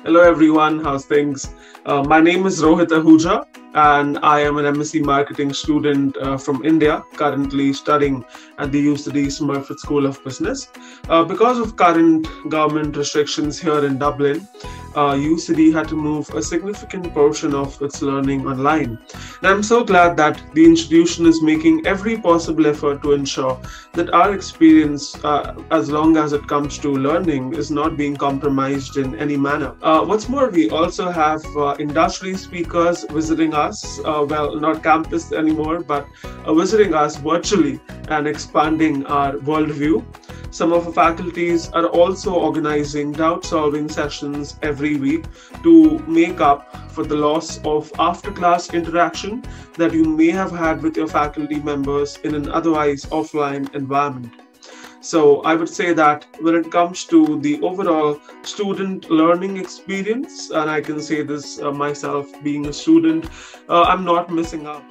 Hello everyone, how's things? My name is Rohit and I am an MSc Marketing student from India, currently studying at the UCD Smurfit School of Business. Because of current government restrictions here in Dublin, UCD had to move a significant portion of its learning online. And I'm so glad that the institution is making every possible effort to ensure that our experience, as long as it comes to learning, is not being compromised in any manner. What's more, we also have industry speakers visiting us, not campus anymore, but visiting us virtually and expanding our worldview. Some of our faculties are also organizing doubt-solving sessions every week to make up for the loss of after-class interaction that you may have had with your faculty members in an otherwise offline environment. So I would say that when it comes to the overall student learning experience, and I can say this myself being a student, I'm not missing out.